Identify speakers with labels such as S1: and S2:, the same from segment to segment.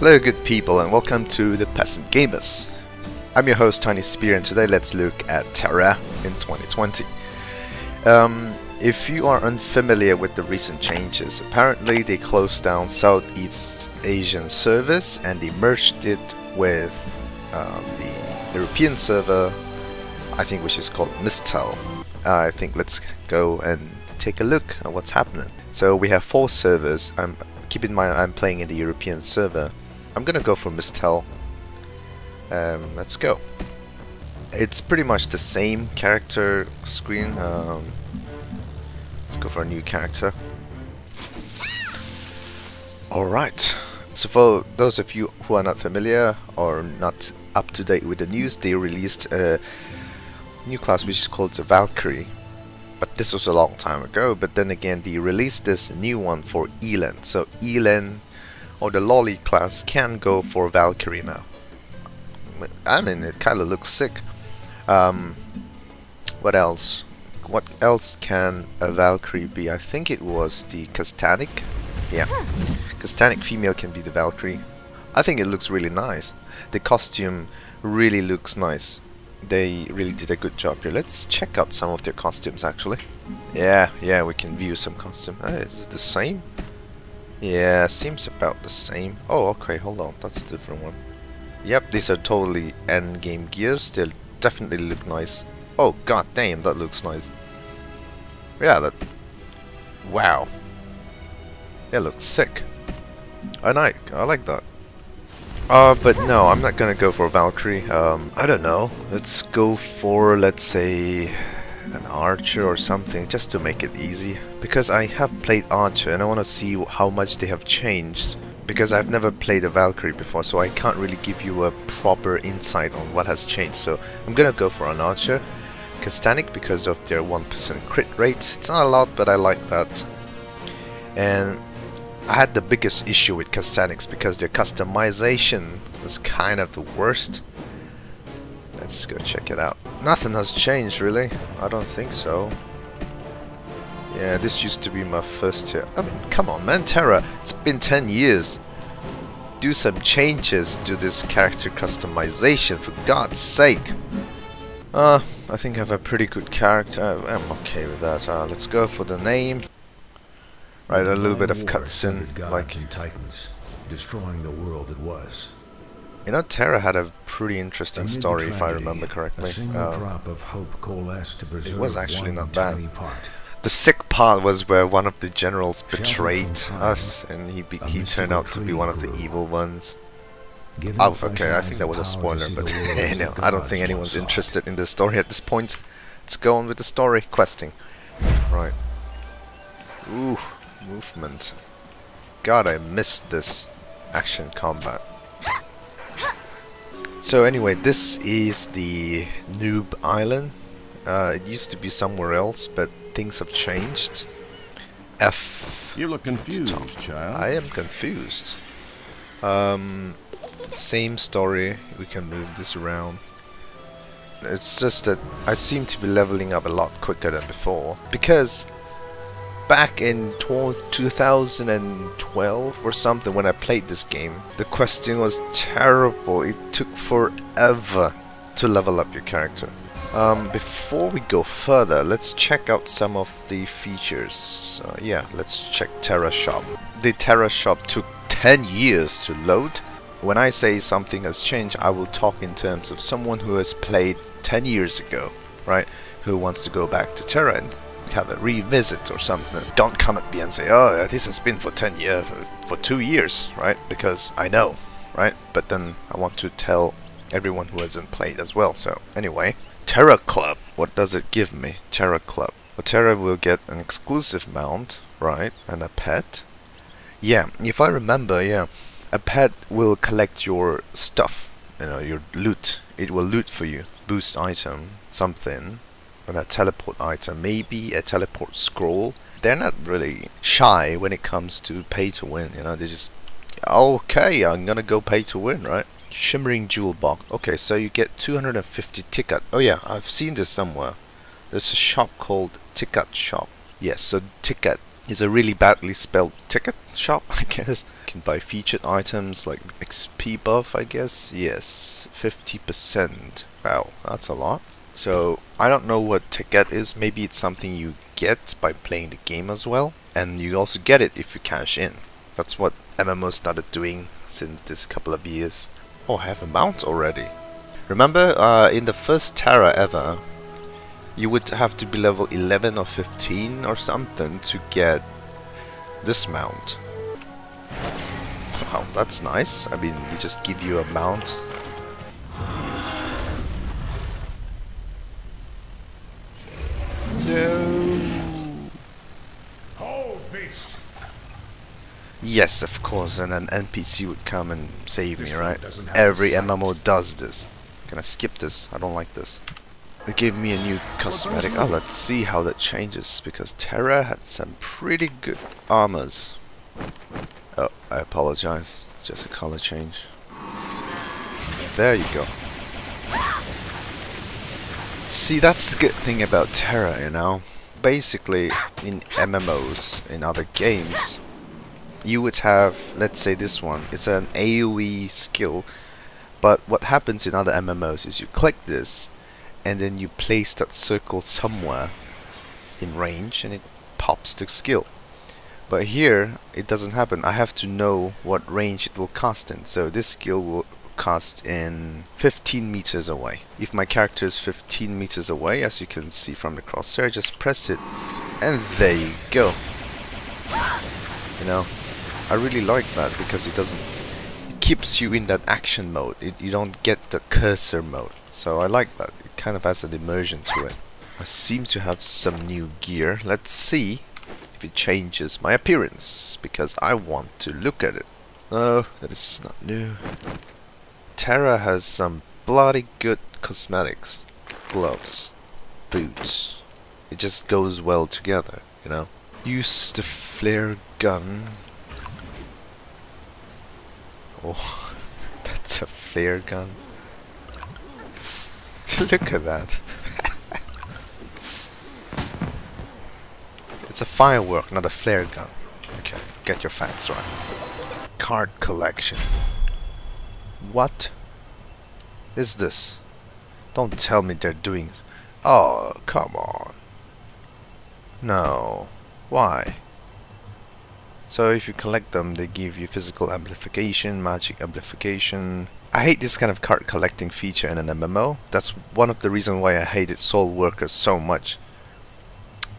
S1: Hello good people and welcome to the Peasant Gamers. I'm your host TinySpear and today let's look at TERA in 2020. If you are unfamiliar with the recent changes, apparently they closed down Southeast Asian servers and they merged it with the European server, I think, which is called Mistel. I think let's go and take a look at what's happening. So we have 4 servers. Keep in mind I'm playing in the European server. I'm gonna go for Mistel. Let's go. It's pretty much the same character screen. Let's go for a new character. Alright, so for those of you who are not familiar or not up to date with the news, they released a new class which is called the Valkyrie. But this was a long time ago, but then again they released this new one for Elan. So Elan, or the lolly class, can go for Valkyrie now. I mean, it kind of looks sick. What else? What else can a Valkyrie be? I think it was the 𝐓𝐇𝐄𝐏𝐄𝐑𝐒. Yeah, 𝐓𝐓𝐇𝐄𝐏 female can be the Valkyrie. I think it looks really nice. The costume really looks nice. They really did a good job here. Let's check out some of their costumes actually. Yeah, we can view some costume. Is it the same? Yeah, seems about the same. Oh, okay, hold on, that's a different one. Yep, these are totally endgame gears. They definitely look nice. Oh, god damn, that looks nice. Yeah, that... Wow. That looks sick. I like that. But no, I'm not gonna go for Valkyrie. I don't know. Let's go for, let's say, an Archer or something, just to make it easy. Because I have played Archer and I want to see how much they have changed. Because I've never played a Valkyrie before, so I can't really give you a proper insight on what has changed. So I'm gonna go for an Archer. 𝐓𝐇𝐄𝐏 because of their 1% crit rate. It's not a lot, but I like that. And I had the biggest issue with 𝐓𝐇𝐄𝐏 because their customization was kind of the worst. Let's go check it out. Nothing has changed really. I don't think so. Yeah, this used to be my first tier. I mean, come on man, TERA, it's been 10 years. Do some changes to this character customization, for God's sake. I think I have a pretty good character. I'm okay with that. Let's go for the name. Right, a little bit of cutscene, like
S2: Titans, destroying the world that was.
S1: You know, TERA had a pretty interesting story, if I remember correctly. It was actually not bad. The sick part was where one of the generals betrayed us, and he turned out to be one of the evil ones. Oh, okay, I think that was a spoiler, but no, I don't think anyone's interested in the story at this point. Let's go on with the story, questing. Right. Ooh, movement. God, I missed this action combat. So anyway, this is the Noob Island. It used to be somewhere else, but things have changed.
S3: You look confused, child.
S1: I am confused. Same story. We can move this around. It's just that I seem to be leveling up a lot quicker than before. Because back in 2012 or something, when I played this game, the questing was terrible. It took forever to level up your character. Before we go further, let's check out some of the features. Yeah, let's check TERA Shop. The TERA Shop took 10 years to load. When I say something has changed, I will talk in terms of someone who has played 10 years ago, right? Who wants to go back to TERA and have a revisit or something. Don't come at me and say, oh, this has been for 10 years, for 2 years, right? Because I know, right? But then I want to tell everyone who hasn't played as well. So anyway, TERA Club. What does it give me? TERA Club. Well, TERA will get an exclusive mount, right? And a pet. Yeah, if I remember, yeah. A pet will collect your stuff, you know, your loot. It will loot for you. Boost item, something. And a teleport item, maybe a teleport scroll. They're not really shy when it comes to pay to win, you know, they just, okay, I'm gonna go pay to win, right? Shimmering jewel box. Okay, so you get 250 ticket. Oh yeah, I've seen this somewhere. There's a shop called Ticket Shop. Yes, so ticket is a really badly spelled ticket. shop, I guess. You can buy featured items like XP buff, I guess. Yes, 50%. Wow, that's a lot. So I don't know what ticket is. Maybe it's something you get by playing the game as well, and you also get it if you cash in. That's what MMO started doing since this couple of years. Oh, I have a mount already. Remember, in the first TERA ever, you would have to be level 11 or 15 or something to get this mount. Wow, that's nice. I mean, they just give you a mount. No.
S2: Hold this.
S1: Yes, of course, and an NPC would come and save me, right? Every MMO does this. Can I skip this? I don't like this. They gave me a new cosmetic. Oh, let's see how that changes, because TERA had some pretty good armors. Oh, I apologize. Just a color change. There you go. See, that's the good thing about TERA, you know. Basically, in MMOs, in other games, you would have, let's say this one, it's an AoE skill, but what happens in other MMOs is you click this, and then you place that circle somewhere in range, and it pops the skill. But here, it doesn't happen. I have to know what range it will cast in, so this skill will cast in 15 meters away. If my character is 15 meters away, as you can see from the crosshair, just press it, and there you go. You know, I really like that because it keeps you in that action mode. You don't get the cursor mode, so I like that. It kind of has an immersion to it. I seem to have some new gear. Let's see if it changes my appearance, because I want to look at it. No, that is not new. TERA has some bloody good cosmetics. Gloves, boots. It just goes well together, you know. Use the flare gun. Oh, that's a flare gun. Look at that. It's a firework, not a flare gun. Okay, get your facts right. Card collection. What is this? Don't tell me they're doing... Oh, come on. No. Why? So if you collect them, they give you physical amplification, magic amplification. I hate this kind of card collecting feature in an MMO. That's one of the reasons why I hated Soul Workers so much.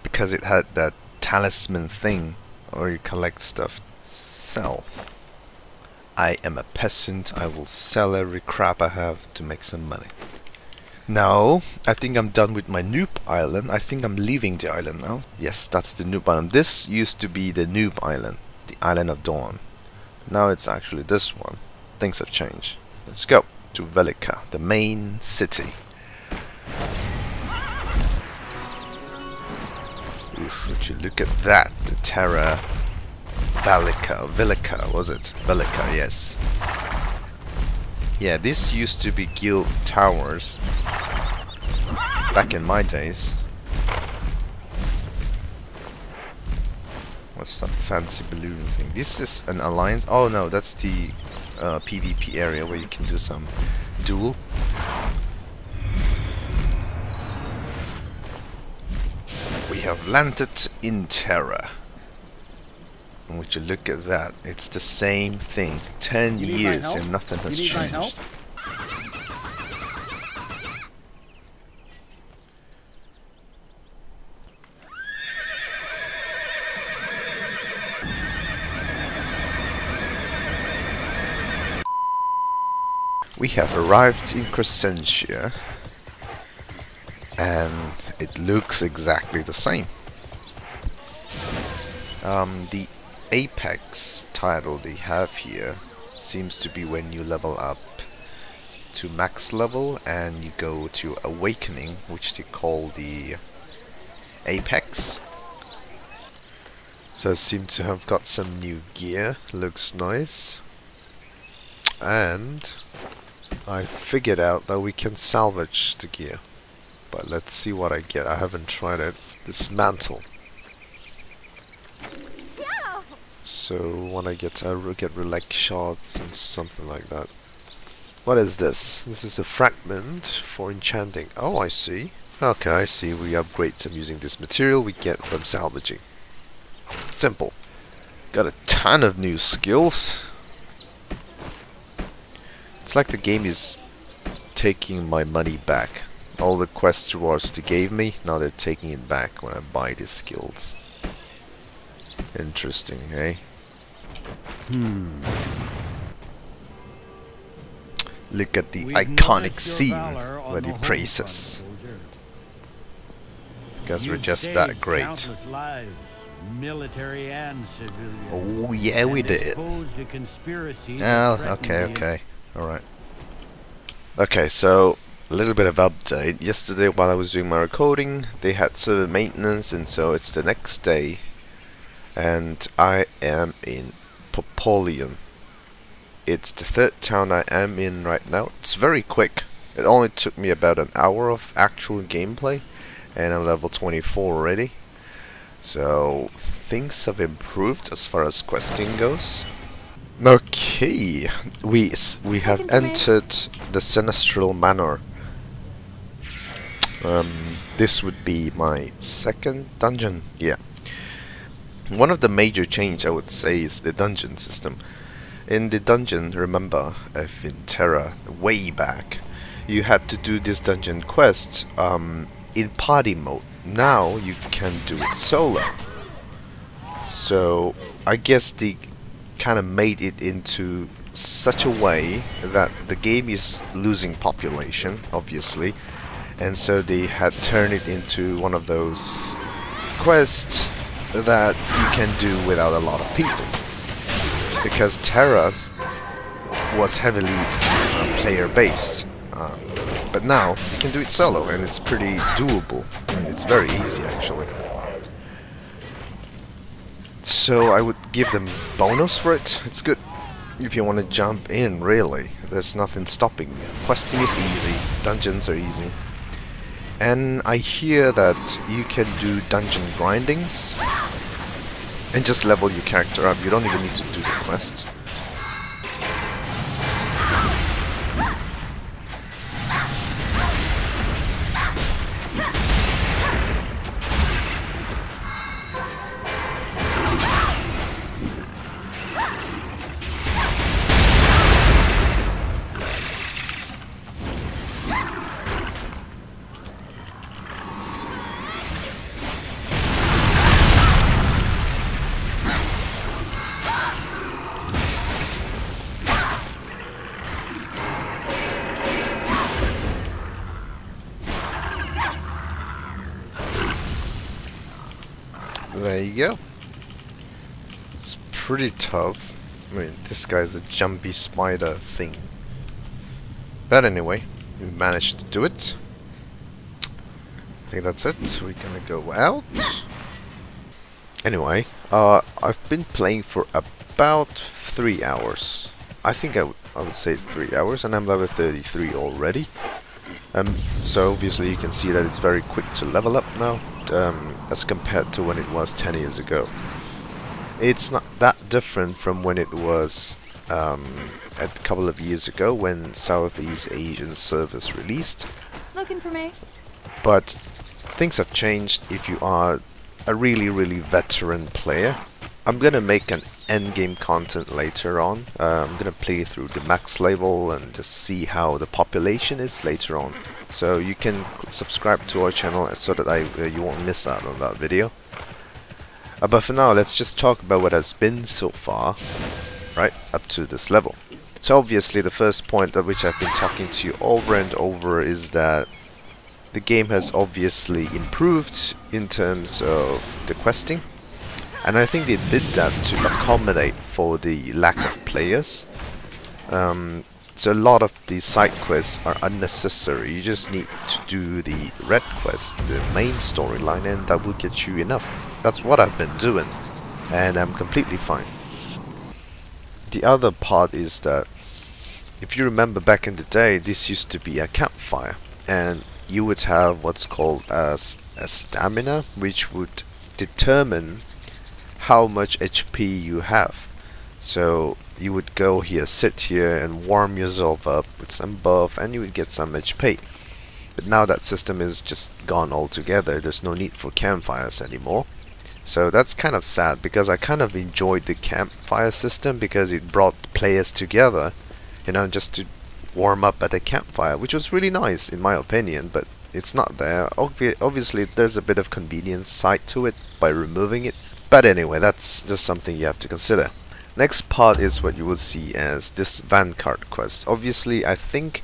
S1: Because it had that talisman thing, or you collect stuff. Sell. I am a peasant. I will sell every crap I have to make some money. No, I think I'm done with my noob island. I think I'm leaving the island now. Yes, that's the noob island. This used to be the noob island, the island of dawn. Now it's actually this one. Things have changed. Let's go to 𝐓𝐇𝐄𝐏, the main city. Oof, would you look at that? The TERA 𝐓𝐿𝐿𝐶𝐿, was it? 𝐓𝐿𝐿𝐶, yes. Yeah, this used to be guild towers back in my days. What's that fancy balloon thing? This is an alliance. Oh no, that's the PvP area where you can do some duel. We have landed in TERA. And would you look at that? It's the same thing. 10 years and nothing has changed. We have arrived in Crescentia, and it looks exactly the same. The Apex title they have here seems to be when you level up to max level and you go to Awakening, which they call the Apex. So I seem to have got some new gear, looks nice. And I figured out that we can salvage the gear. But let's see what I get. I haven't tried it. This mantle. So when I get relax shards and something like that. What is this? This is a fragment for enchanting. Oh, I see. Okay, I see. We upgrade some using this material we get from salvaging. Simple. Got a ton of new skills. It's like the game is taking my money back. All the quest rewards they gave me, now they're taking it back when I buy these skills. Interesting, eh? Look at the iconic scene where he praises. Because we're just that great.
S4: Military and civilian.
S1: Oh yeah, we did. Oh, okay. Alright. Okay, so a little bit of update. Yesterday while I was doing my recording, they had server maintenance, and so it's the next day. And I am in Popolion. It's the third town I am in right now. It's very quick. It only took me about an hour of actual gameplay, and I'm level 24 already. So things have improved as far as questing goes. Okay, we have entered the Sinistral Manor. This would be my second dungeon. Yeah. One of the major change I would say is the dungeon system. In the dungeon, remember, if in TERA, way back, you had to do this dungeon quest in party mode. Now you can do it solo. So I guess they kind of made it into such a way that the game is losing population, obviously, and so they had turned it into one of those quests that you can do without a lot of people. Because TERA was heavily player based, but now you can do it solo, and it's pretty doable, and it's very easy actually. So I would give them bonus for it. It's good if you want to jump in, really. There's nothing stopping you. Questing is easy, dungeons are easy. And I hear that you can do dungeon grindings and just level your character up. You don't even need to do the quests. There you go. It's pretty tough. I mean, this guy's a jumpy spider thing. But anyway, we managed to do it. I think that's it. We're gonna go out. Anyway, I've been playing for about 3 hours. I think I would say it's 3 hours, and I'm level 33 already. So obviously you can see that it's very quick to level up now, as compared to when it was 10 years ago. It's not that different from when it was a couple of years ago when Southeast Asian servers released.
S5: Looking for me?
S1: But things have changed if you are a really veteran player. I'm gonna make an endgame content later on. I'm gonna play through the max level and just see how the population is later on. So you can subscribe to our channel so that you won't miss out on that video. But for now, let's just talk about what has been so far, right, up to this level. So obviously the first point of which I've been talking to you over and over is that the game has obviously improved in terms of the questing. And I think they did that to accommodate for the lack of players. So a lot of the side quests are unnecessary. You just need to do the red quest, the main storyline, and that will get you enough. That's what I've been doing, and I'm completely fine. The other part is that, if you remember back in the day, this used to be a campfire, and you would have what's called as a stamina, which would determine how much HP you have. So you would go here, sit here and warm yourself up with some buff and you would get some HP. But now that system is just gone altogether. There's no need for campfires anymore. So that's kind of sad, because I kind of enjoyed the campfire system because it brought players together, you know, just to warm up at a campfire, which was really nice in my opinion. But it's not there. Obviously there's a bit of convenience side to it by removing it. But anyway, that's just something you have to consider. Next part is what you will see as this Vanguard quest. Obviously, I think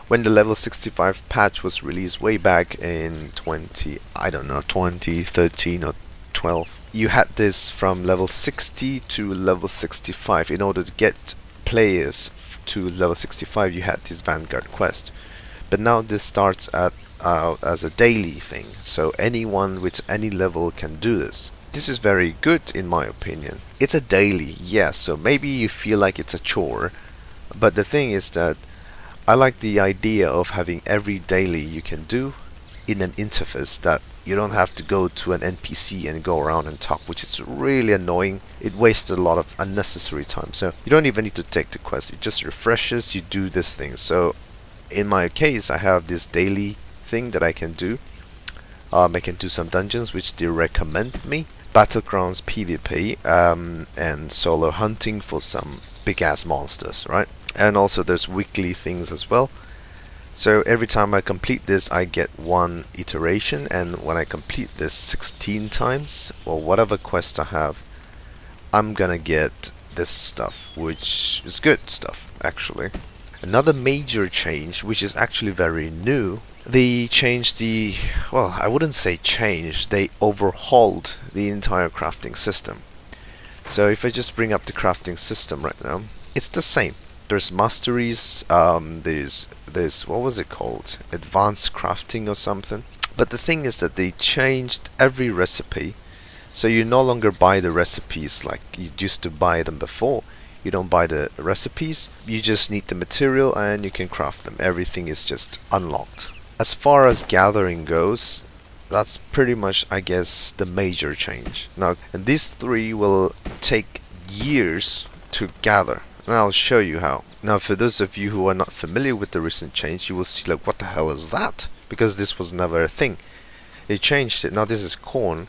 S1: when the level 65 patch was released way back in 2013 or 12, you had this from level 60 to level 65. In order to get players to level 65, you had this Vanguard quest. But now this starts as a daily thing, so anyone with any level can do this. This is very good in my opinion. It's a daily, yes, so maybe you feel like it's a chore, but the thing is that I like the idea of having every daily you can do in an interface that you don't have to go to an NPC and go around and talk, which is really annoying. It wastes a lot of unnecessary time. So you don't even need to take the quest, it just refreshes, you do this thing. So in my case, I have this daily thing that I can do. I can do some dungeons which they recommend me, battlegrounds PvP, and solo hunting for some big ass monsters, right? And also there's weekly things as well. So every time I complete this, I get one iteration, and when I complete this 16 times, or whatever quest I have, I'm gonna get this stuff, which is good stuff actually. Another major change, which is actually very new, they changed the, well, I wouldn't say changed, they overhauled the entire crafting system. So if I just bring up the crafting system right now, it's the same. There's masteries, there's what was it called? Advanced crafting or something. But the thing is that they changed every recipe, so you no longer buy the recipes like you used to buy them before. You don't buy the recipes, you just need the material and you can craft them. Everything is just unlocked. As far as gathering goes, that's pretty much, I guess, the major change. Now, and these three will take years to gather, and I'll show you how. Now, for those of you who are not familiar with the recent change, you will see like, what the hell is that? Because this was never a thing. They changed it. Now this is corn.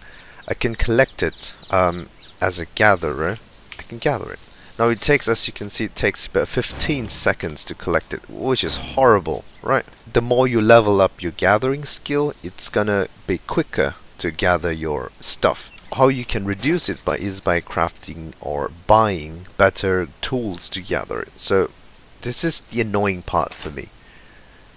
S1: I can collect it as a gatherer. I can gather it. Now it takes, as you can see, it takes about 15 seconds to collect it, which is horrible, right? The more you level up your gathering skill, it's gonna be quicker to gather your stuff. How you can reduce it is by crafting or buying better tools to gather it. So this is the annoying part for me.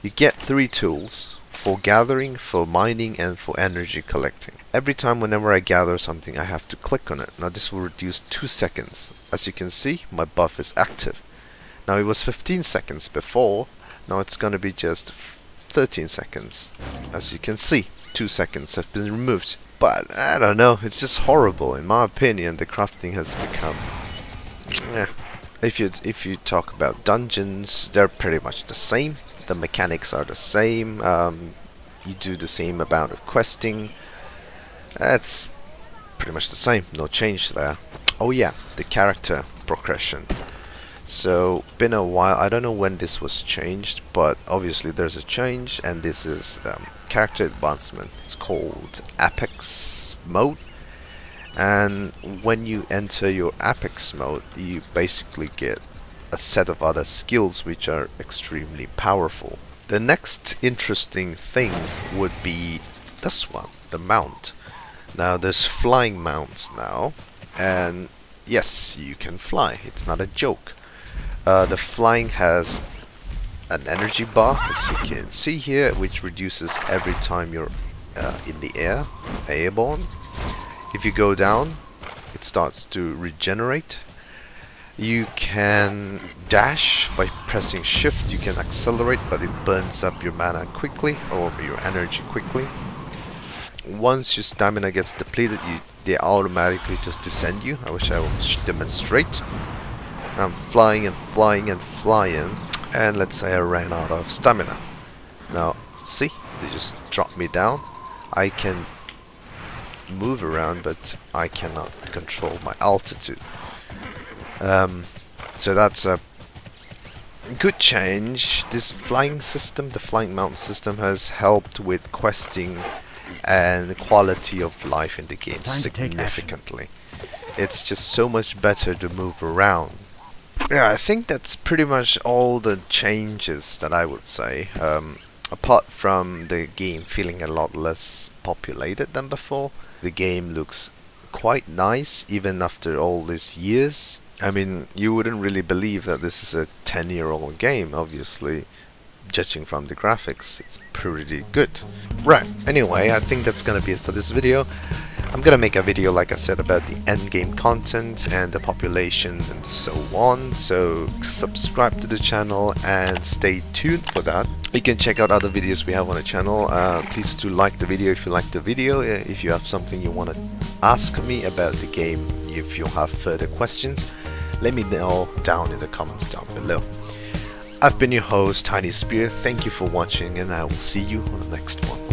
S1: You get 3 tools for gathering, for mining, and for energy collecting. Every time whenever I gather something, I have to click on it. Now this will reduce 2 seconds. As you can see, my buff is active. Now it was 15 seconds before, now it's gonna be just 13 seconds. As you can see, 2 seconds have been removed. But I don't know, it's just horrible. In my opinion, the crafting has become, if you talk about dungeons, they're pretty much the same. The mechanics are the same. You do the same amount of questing. That's pretty much the same. No change there. Oh yeah, the character progression. So been a while. I don't know when this was changed, but obviously there's a change, and this is character advancement. It's called Apex mode, and when you enter your Apex mode, you basically get a set of other skills which are extremely powerful. The next interesting thing would be this one, the mount. Now there's flying mounts now, and yes, you can fly. It's not a joke. The flying has an energy bar, as you can see here, which reduces every time you're in the air, airborne. If you go down, it starts to regenerate. You can dash by pressing shift. You can accelerate, but it burns up your mana quickly, or your energy quickly. Once your stamina gets depleted, they automatically just descend you. I wish I would demonstrate. I'm flying and flying and flying, and let's say I ran out of stamina. Now, see, they just dropped me down. I can move around, but I cannot control my altitude. So that's a good change. This flying system, the flying mount system, has helped with questing and the quality of life in the game significantly. It's just so much better to move around. Yeah, I think that's pretty much all the changes that I would say. Apart from the game feeling a lot less populated than before, the game looks quite nice even after all these years. I mean, you wouldn't really believe that this is a 10-year-old game, obviously. Judging from the graphics, it's pretty good. Right, anyway, I think that's gonna be it for this video. I'm gonna make a video, like I said, about the endgame content and the population and so on, so subscribe to the channel and stay tuned for that. You can check out other videos we have on the channel. Please do like the video if you like the video. If you have something you want to ask me about the game, if you have further questions, let me know down in the comments down below. I've been your host, TinySpear. Thank you for watching, and I will see you on the next one.